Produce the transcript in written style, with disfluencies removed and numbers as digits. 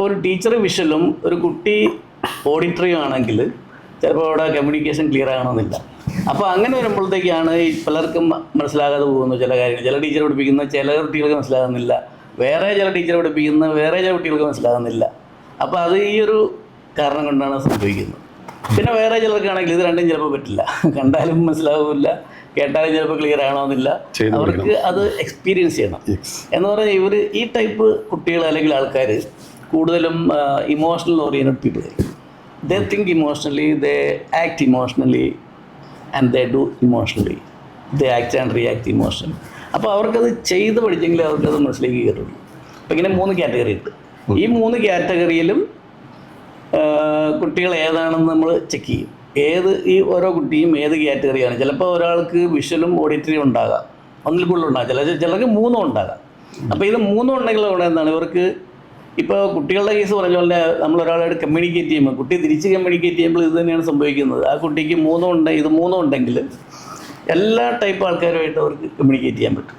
ഒരു ടീച്ചർ വിഷ്വലും ഒരു കുട്ടി ഓഡിറ്ററിയും ആണെങ്കിൽ ചിലപ്പോൾ അവിടെ കമ്മ്യൂണിക്കേഷൻ ക്ലിയർ ആകണമെന്നില്ല. അപ്പോൾ അങ്ങനെ വരുമ്പോഴത്തേക്കാണ് ഈ പലർക്കും മനസ്സിലാകാതെ പോകുന്നു ചില കാര്യങ്ങൾ. ചില ടീച്ചർ പഠിപ്പിക്കുന്ന ചില കുട്ടികൾക്ക് മനസ്സിലാകുന്നില്ല, വേറെ ചില ടീച്ചർ പഠിപ്പിക്കുന്ന വേറെ ചില കുട്ടികൾക്ക് മനസ്സിലാകുന്നില്ല. അപ്പോൾ അത് ഈ ഒരു കാരണം കൊണ്ടാണ് സംഭവിക്കുന്നത്. പിന്നെ വേറെ ചിലർക്കാണെങ്കിൽ ഇത് രണ്ടും ചിലപ്പോൾ പറ്റില്ല, കണ്ടാലും മനസ്സിലാവില്ല, കേട്ടാലും ചിലപ്പോൾ ക്ലിയർ ആകണമെന്നില്ല. അവർക്ക് അത് എക്സ്പീരിയൻസ് ചെയ്യണം. എന്ന് പറഞ്ഞാൽ ഇവർ ഈ ടൈപ്പ് കുട്ടികൾ അല്ലെങ്കിൽ ആൾക്കാർ കൂടുതലും emotional oriented people. They think emotionally, they act emotionally and they do emotionally, they act and react emotionally. അപ്പോൾ അവർക്കത് ചെയ്ത് പഠിച്ചെങ്കിൽ അവർക്കത് മനസ്സിലേക്ക് കയറുള്ളൂ. അപ്പോൾ ഇങ്ങനെ 3 കാറ്റഗറി ഉണ്ട്. ഈ 3 കാറ്റഗറിയിലും കുട്ടികൾ ഏതാണെന്ന് നമ്മൾ ചെക്ക് ചെയ്യും. ഈ ഓരോ കുട്ടിയും ഏത് കാറ്റഗറിയാണ്. ചിലപ്പോൾ ഒരാൾക്ക് വിഷ്വലും ഓഡിറ്ററിയും ഉണ്ടാകാം, ഒന്നിൽ കൂടുതൽ ഉണ്ടാകാം, ചിലർക്ക് 3 ഉണ്ടാകാം. അപ്പോൾ ഇത് 3 ഉണ്ടെങ്കിൽ അവിടെ എന്താണ് ഇവർക്ക് ഇപ്പോൾ കുട്ടികളുടെ കേസ് പറഞ്ഞ പോലെ നമ്മൾ ഒരാളായിട്ട് കമ്മ്യൂണിക്കേറ്റ് ചെയ്യുമ്പോൾ കുട്ടി തിരിച്ച് കമ്മ്യൂണിക്കേറ്റ് ചെയ്യുമ്പോൾ ഇത് തന്നെയാണ് സംഭവിക്കുന്നത്. ആ കുട്ടിക്ക് 3 ഉണ്ട്, ഇത് 3 ഉണ്ടെങ്കിൽ എല്ലാ ടൈപ്പ് ആൾക്കാരുമായിട്ട് അവർക്ക് കമ്മ്യൂണിക്കേറ്റ് ചെയ്യാൻ പറ്റും.